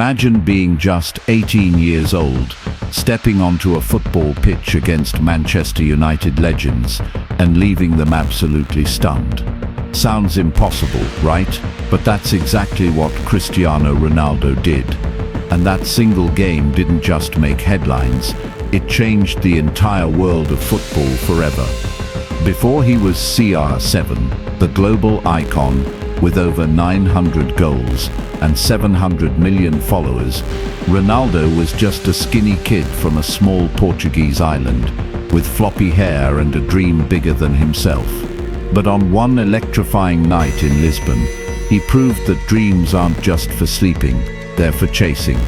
Imagine being just 18 years old, stepping onto a football pitch against Manchester United legends and leaving them absolutely stunned. Sounds impossible, right? But that's exactly what Cristiano Ronaldo did. And that single game didn't just make headlines, it changed the entire world of football forever. Before he was CR7, the global icon, with over 900 goals and 700 million followers, Ronaldo was just a skinny kid from a small Portuguese island, with floppy hair and a dream bigger than himself. But on one electrifying night in Lisbon, he proved that dreams aren't just for sleeping, they're for chasing.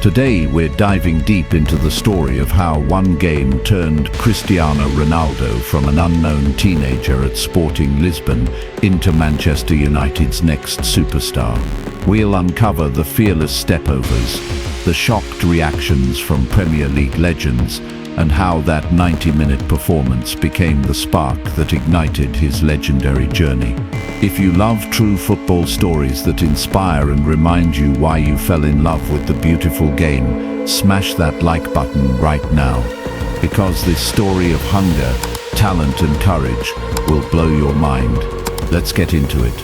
Today we're diving deep into the story of how one game turned Cristiano Ronaldo from an unknown teenager at Sporting Lisbon into Manchester United's next superstar. We'll uncover the fearless stepovers, the shocked reactions from Premier League legends, and how that 90-minute performance became the spark that ignited his legendary journey. If you love true football stories that inspire and remind you why you fell in love with the beautiful game, smash that like button right now. Because this story of hunger, talent and courage will blow your mind. Let's get into it.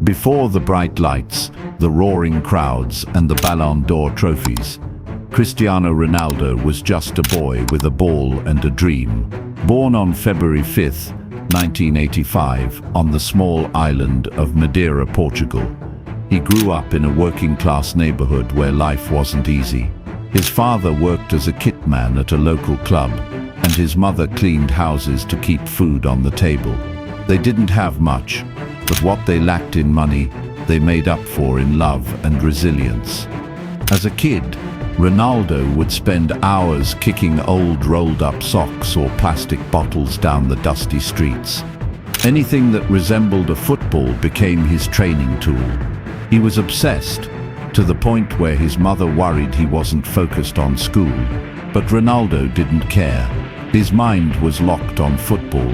Before the bright lights, the roaring crowds and the Ballon d'Or trophies, Cristiano Ronaldo was just a boy with a ball and a dream. Born on February 5th, 1985, on the small island of Madeira, Portugal, he grew up in a working-class neighborhood where life wasn't easy. His father worked as a kitman at a local club, and his mother cleaned houses to keep food on the table. They didn't have much, but what they lacked in money, they made up for in love and resilience. As a kid, Ronaldo would spend hours kicking old rolled-up socks or plastic bottles down the dusty streets. Anything that resembled a football became his training tool. He was obsessed, to the point where his mother worried he wasn't focused on school. But Ronaldo didn't care. His mind was locked on football.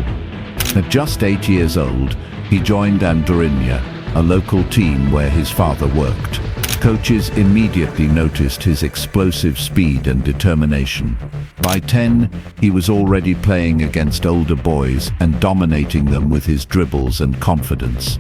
At just 8 years old, he joined Andorinha, a local team where his father worked. Coaches immediately noticed his explosive speed and determination. By 10, he was already playing against older boys and dominating them with his dribbles and confidence.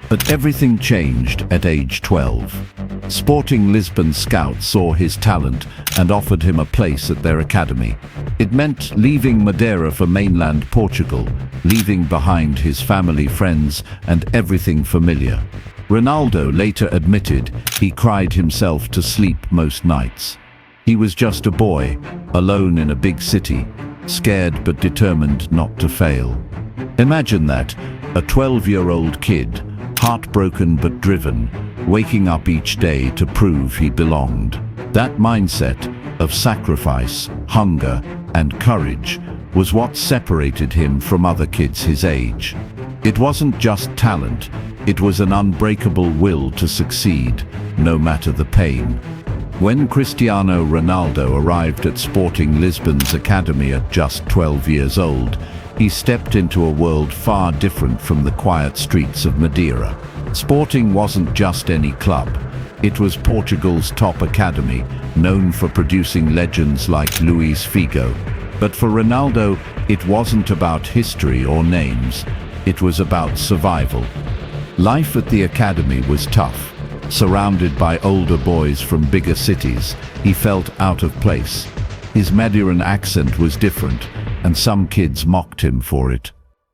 But everything changed at age 12. Sporting Lisbon scouts saw his talent and offered him a place at their academy. It meant leaving Madeira for mainland Portugal, leaving behind his family, friends, and everything familiar. Ronaldo later admitted he cried himself to sleep most nights. He was just a boy, alone in a big city, scared but determined not to fail. Imagine that, a 12-year-old kid, heartbroken but driven, waking up each day to prove he belonged. That mindset of sacrifice, hunger, and courage was what separated him from other kids his age. It wasn't just talent, it was an unbreakable will to succeed, no matter the pain. When Cristiano Ronaldo arrived at Sporting Lisbon's academy at just 12 years old, he stepped into a world far different from the quiet streets of Madeira. Sporting wasn't just any club. It was Portugal's top academy, known for producing legends like Luis Figo. But for Ronaldo, it wasn't about history or names. It was about survival. Life at the academy was tough. Surrounded by older boys from bigger cities, he felt out of place. His Madeiran accent was different, and some kids mocked him for it.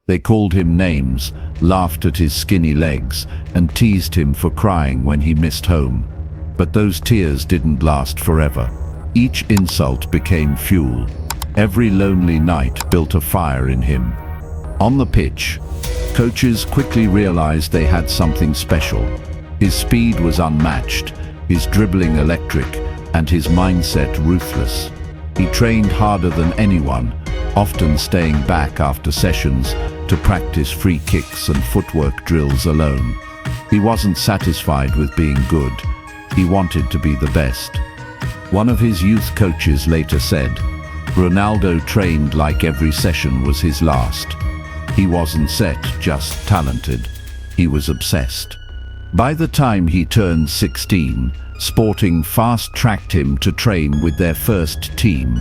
They called him names, laughed at his skinny legs, and teased him for crying when he missed home. But those tears didn't last forever. Each insult became fuel. Every lonely night built a fire in him. On the pitch, coaches quickly realized they had something special. His speed was unmatched, his dribbling electric, and his mindset ruthless. He trained harder than anyone, often staying back after sessions to practice free kicks and footwork drills alone. He wasn't satisfied with being good. He wanted to be the best. One of his youth coaches later said, "Ronaldo trained like every session was his last. He wasn't set, just talented. He was obsessed." By the time he turned 16, Sporting fast-tracked him to train with their first team.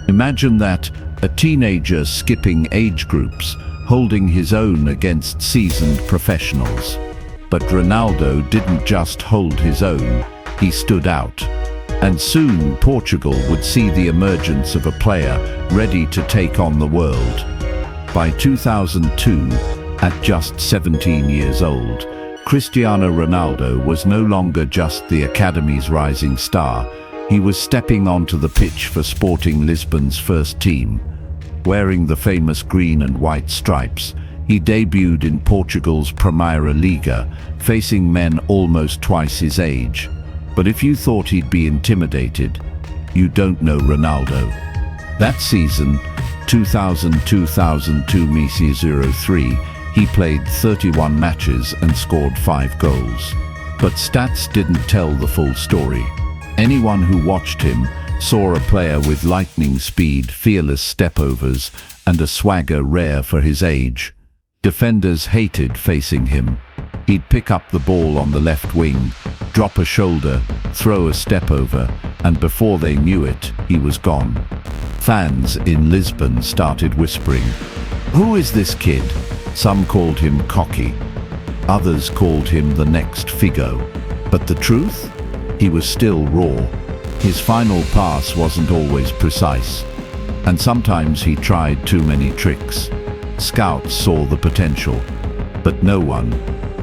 Imagine that, a teenager skipping age groups, holding his own against seasoned professionals. But Ronaldo didn't just hold his own, he stood out. And soon Portugal would see the emergence of a player ready to take on the world. By 2002, at just 17 years old, Cristiano Ronaldo was no longer just the academy's rising star. He was stepping onto the pitch for Sporting Lisbon's first team. Wearing the famous green and white stripes, he debuted in Portugal's Primeira Liga, facing men almost twice his age. But if you thought he'd be intimidated, you don't know Ronaldo. That season, 2000-2002 Messi 03, he played 31 matches and scored 5 goals. But stats didn't tell the full story. Anyone who watched him saw a player with lightning speed, fearless stepovers, and a swagger rare for his age. Defenders hated facing him. He'd pick up the ball on the left wing, drop a shoulder, throw a stepover, and before they knew it, he was gone. Fans in Lisbon started whispering, "Who is this kid?" Some called him cocky. Others called him the next Figo. But the truth? He was still raw. His final pass wasn't always precise. And sometimes he tried too many tricks. Scouts saw the potential. But no one,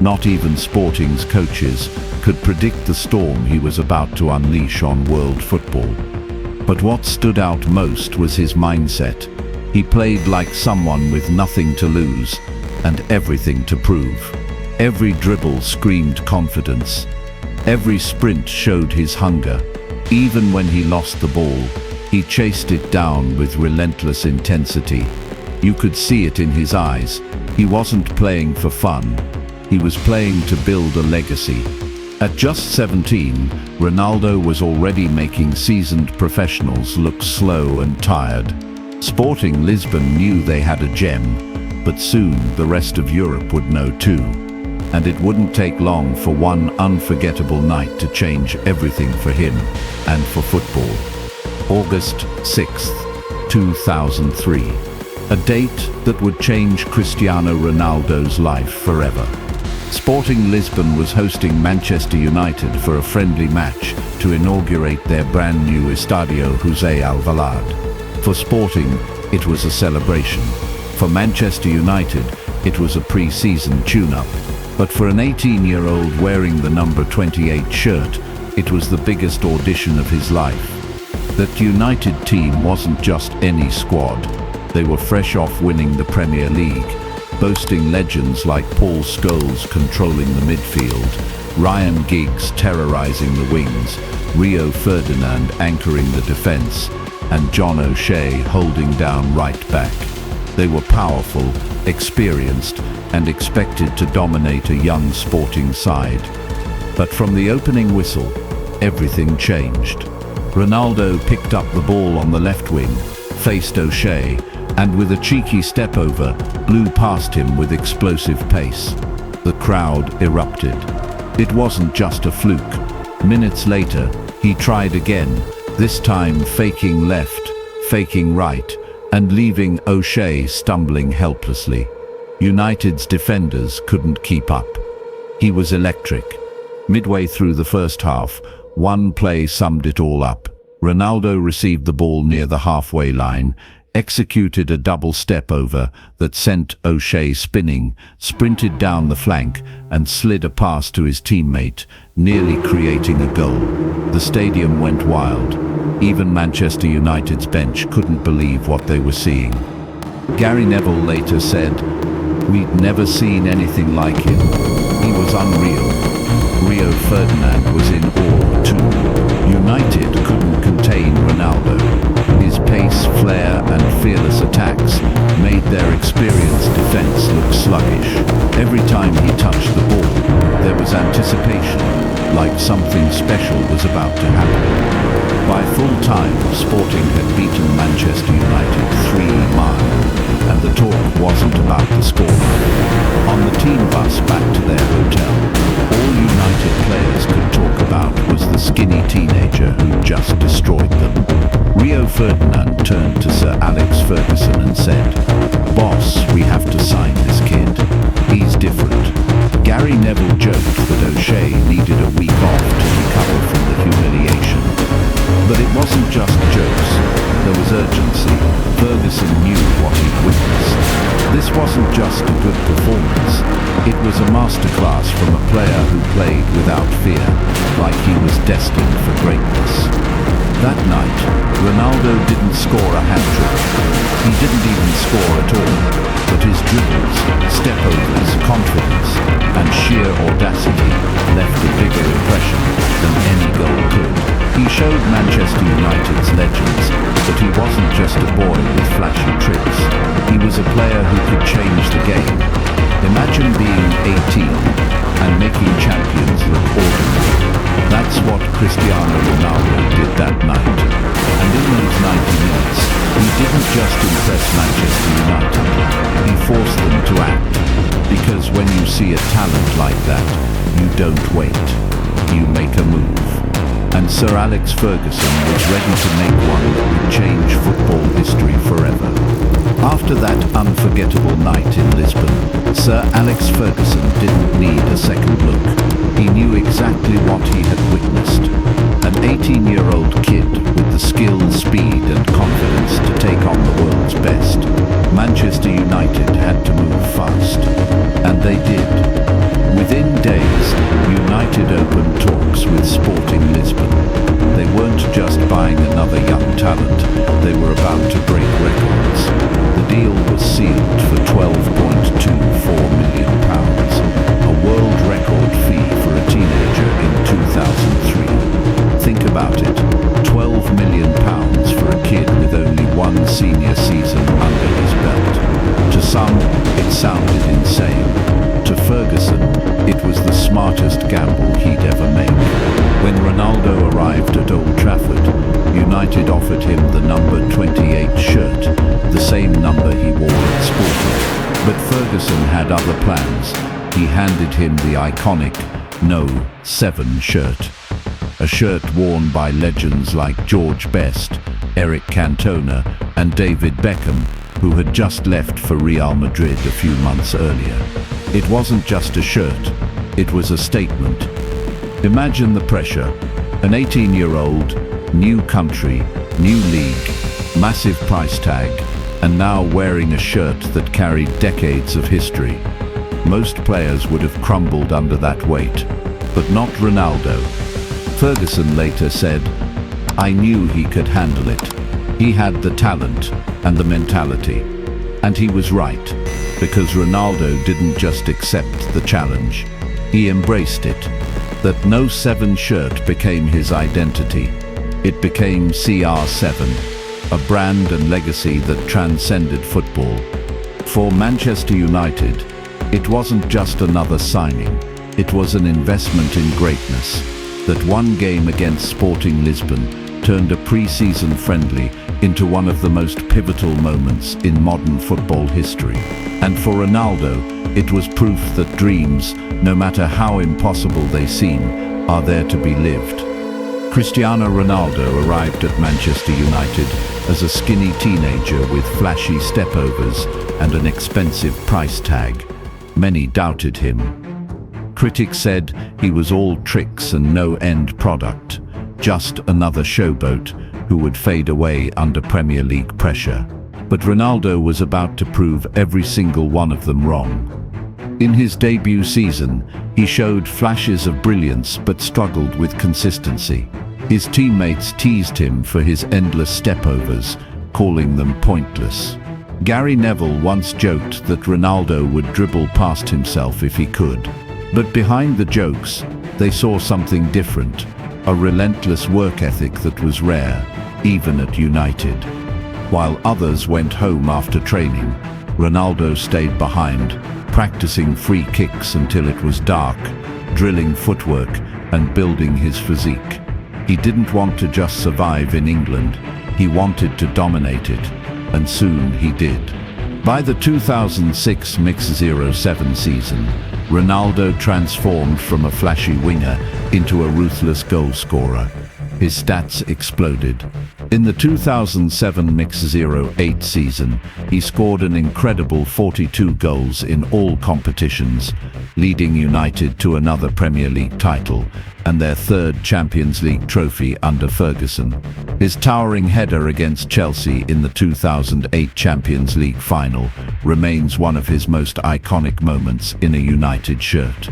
not even Sporting's coaches, could predict the storm he was about to unleash on world football. But what stood out most was his mindset. He played like someone with nothing to lose and everything to prove. Every dribble screamed confidence. Every sprint showed his hunger. Even when he lost the ball, he chased it down with relentless intensity. You could see it in his eyes. He wasn't playing for fun. He was playing to build a legacy. At just 17, Ronaldo was already making seasoned professionals look slow and tired. Sporting Lisbon knew they had a gem, but soon the rest of Europe would know too. And it wouldn't take long for one unforgettable night to change everything for him and for football. August 6th, 2003. A date that would change Cristiano Ronaldo's life forever. Sporting Lisbon was hosting Manchester United for a friendly match to inaugurate their brand new Estadio José Alvalade. For Sporting, it was a celebration. For Manchester United, it was a pre-season tune-up. But for an 18-year-old wearing the number 28 shirt, it was the biggest audition of his life. That United team wasn't just any squad. They were fresh off winning the Premier League, boasting legends like Paul Scholes controlling the midfield, Ryan Giggs terrorizing the wings, Rio Ferdinand anchoring the defence, and John O'Shea holding down right back. They were powerful, experienced, and expected to dominate a young Sporting side. But from the opening whistle, everything changed. Ronaldo picked up the ball on the left wing, faced O'Shea, and with a cheeky step over, blew past him with explosive pace. The crowd erupted. It wasn't just a fluke. Minutes later, he tried again, this time faking left, faking right, and leaving O'Shea stumbling helplessly. United's defenders couldn't keep up. He was electric. Midway through the first half, one play summed it all up. Ronaldo received the ball near the halfway line, executed a double step over that sent O'Shea spinning, sprinted down the flank, and slid a pass to his teammate, nearly creating a goal. The stadium went wild. Even Manchester United's bench couldn't believe what they were seeing. Gary Neville later said, "We'd never seen anything like him. He was unreal." Rio Ferdinand was in awe too. United couldn't contain Ronaldo. His pace, flair, and fearless attacks made their experienced defense look sluggish. Every time he touched the ball, there was anticipation, like something special was about to happen. By full time, Sporting had beaten Manchester United 3-0. and the talk wasn't about the score. On the team bus back to their hotel, all United players could talk about was the skinny teenager who just destroyed them. Rio Ferdinand turned to Sir Alex Ferguson and said, "Boss, we have to sign this kid. He's different." Gary Neville joked that O'Shea needed a week off to recover from the humiliation. But it wasn't just jokes. There was urgency. Ferguson knew what he'd witnessed. This wasn't just a good performance. It was a masterclass from a player who played without fear, like he was destined for greatness. That night, Ronaldo didn't score a hat-trick. He didn't even score at all, but his dribbles, step-overs, confidence, and sheer audacity left a bigger impression than any goal could. He showed Manchester United's legends that he wasn't just a boy with flashy tricks. He was a player who could change the game. Imagine being 18 and making champions look ordinary. That's what Cristiano Ronaldo did that night. And in those 90 minutes, he didn't just impress Manchester United, he forced them to act. Because when you see a talent like that, you don't wait, you make a move. And Sir Alex Ferguson was ready to make one that would change football history forever. After that unforgettable night in Lisbon, Sir Alex Ferguson didn't need a second look. He knew exactly what he had witnessed. An 18-year-old kid with the skill, speed and confidence to take on the world's best. Manchester United had to move fast. And they did. Within days, United opened talks with Sporting Lisbon. They weren't just buying another young talent, they were about to break records. The deal was sealed for £12.24 million, a world record fee for a teenager in 2003. Think about it, £12 million for a kid with only one senior season under his belt. To some, it sounded insane. To Ferguson, it was the smartest gamble he'd ever make. When Ronaldo arrived at Old Trafford, United offered him the number 28 shirt, the same number he wore at Sporting. But Ferguson had other plans. He handed him the iconic No. 7 shirt. A shirt worn by legends like George Best, Eric Cantona, and David Beckham, who had just left for Real Madrid a few months earlier. It wasn't just a shirt, it was a statement. Imagine the pressure. An 18-year-old, new country, new league, massive price tag, and now wearing a shirt that carried decades of history. Most players would have crumbled under that weight, but not Ronaldo. Ferguson later said, "I knew he could handle it. He had the talent and the mentality." And he was right, because Ronaldo didn't just accept the challenge, he embraced it. That No. 7 shirt became his identity. It became CR7, a brand and legacy that transcended football. For Manchester United, it wasn't just another signing, it was an investment in greatness. That one game against Sporting Lisbon turned a pre-season friendly into one of the most pivotal moments in modern football history. And for Ronaldo, it was proof that dreams, no matter how impossible they seem, are there to be lived. Cristiano Ronaldo arrived at Manchester United as a skinny teenager with flashy stepovers and an expensive price tag. Many doubted him. Critics said he was all tricks and no end product, just another showboat who would fade away under Premier League pressure. But Ronaldo was about to prove every single one of them wrong. In his debut season, he showed flashes of brilliance but struggled with consistency. His teammates teased him for his endless stepovers, calling them pointless. Gary Neville once joked that Ronaldo would dribble past himself if he could. But behind the jokes, they saw something different, a relentless work ethic that was rare, even at United. While others went home after training, Ronaldo stayed behind, practicing free kicks until it was dark, drilling footwork and building his physique. He didn't want to just survive in England, he wanted to dominate it, and soon he did. By the 2006-07 season, Ronaldo transformed from a flashy winger into a ruthless goal scorer. His stats exploded. In the 2007-08 season, he scored an incredible 42 goals in all competitions, leading United to another Premier League title and their third Champions League trophy under Ferguson. His towering header against Chelsea in the 2008 Champions League final remains one of his most iconic moments in a United shirt.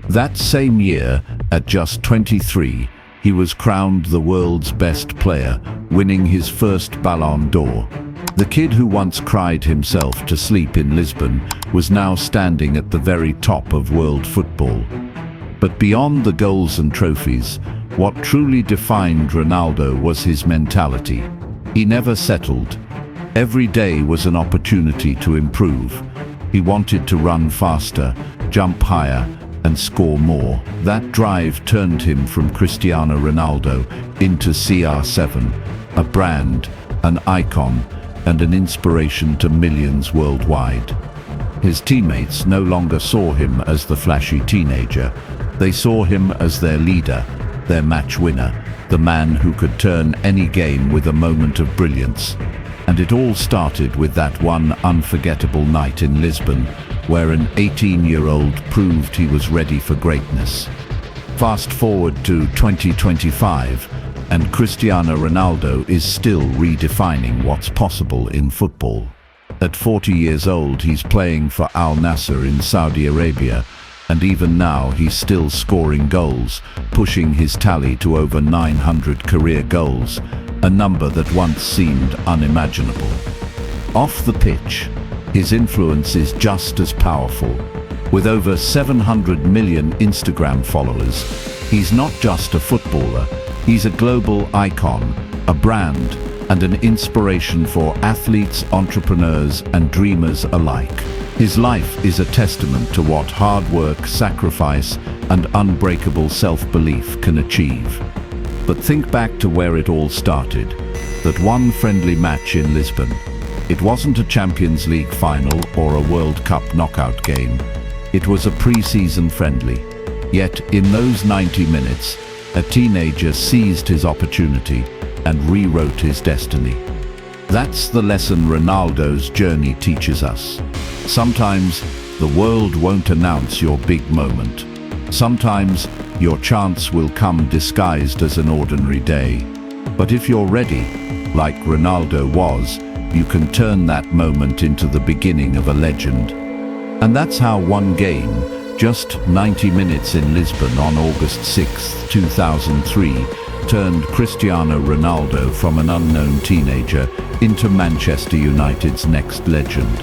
That same year, at just 23, he was crowned the world's best player, winning his first Ballon d'Or. The kid who once cried himself to sleep in Lisbon was now standing at the very top of world football. But beyond the goals and trophies, what truly defined Ronaldo was his mentality. He never settled. Every day was an opportunity to improve. He wanted to run faster, jump higher, and score more. That drive turned him from Cristiano Ronaldo into CR7, a brand, an icon, and an inspiration to millions worldwide. His teammates no longer saw him as the flashy teenager. They saw him as their leader, their match winner, the man who could turn any game with a moment of brilliance. And it all started with that one unforgettable night in Lisbon, where an 18-year-old proved he was ready for greatness. Fast forward to 2025, and Cristiano Ronaldo is still redefining what's possible in football. At 40 years old, he's playing for Al Nassr in Saudi Arabia, and even now he's still scoring goals, pushing his tally to over 900 career goals, a number that once seemed unimaginable. Off the pitch, his influence is just as powerful. With over 700 million Instagram followers, he's not just a footballer, he's a global icon, a brand, and an inspiration for athletes, entrepreneurs, and dreamers alike. His life is a testament to what hard work, sacrifice, and unbreakable self-belief can achieve. But think back to where it all started, that one friendly match in Lisbon. It wasn't a Champions League final or a World Cup knockout game. It was a pre-season friendly. Yet, in those 90 minutes, a teenager seized his opportunity and rewrote his destiny. That's the lesson Ronaldo's journey teaches us. Sometimes, the world won't announce your big moment. Sometimes, your chance will come disguised as an ordinary day. But if you're ready, like Ronaldo was, you can turn that moment into the beginning of a legend. And that's how one game, just 90 minutes in Lisbon on August 6, 2003, turned Cristiano Ronaldo from an unknown teenager into Manchester United's next legend.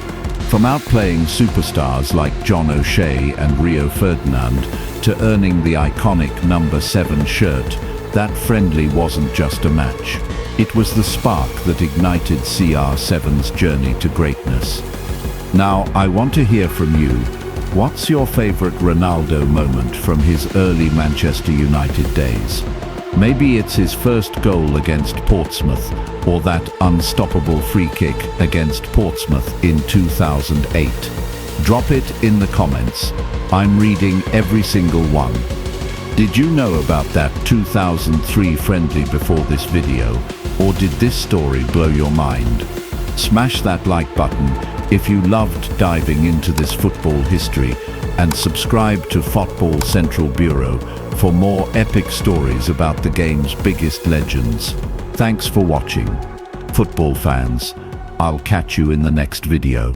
From outplaying superstars like John O'Shea and Rio Ferdinand to earning the iconic number 7 shirt, that friendly wasn't just a match. It was the spark that ignited CR7's journey to greatness. Now, I want to hear from you. What's your favorite Ronaldo moment from his early Manchester United days? Maybe it's his first goal against Portsmouth, or that unstoppable free kick against Portsmouth in 2008. Drop it in the comments. I'm reading every single one. Did you know about that 2003 friendly before this video, or did this story blow your mind? Smash that like button if you loved diving into this football history, and subscribe to Football Central Bureau for more epic stories about the game's biggest legends. Thanks for watching. Football fans, I'll catch you in the next video.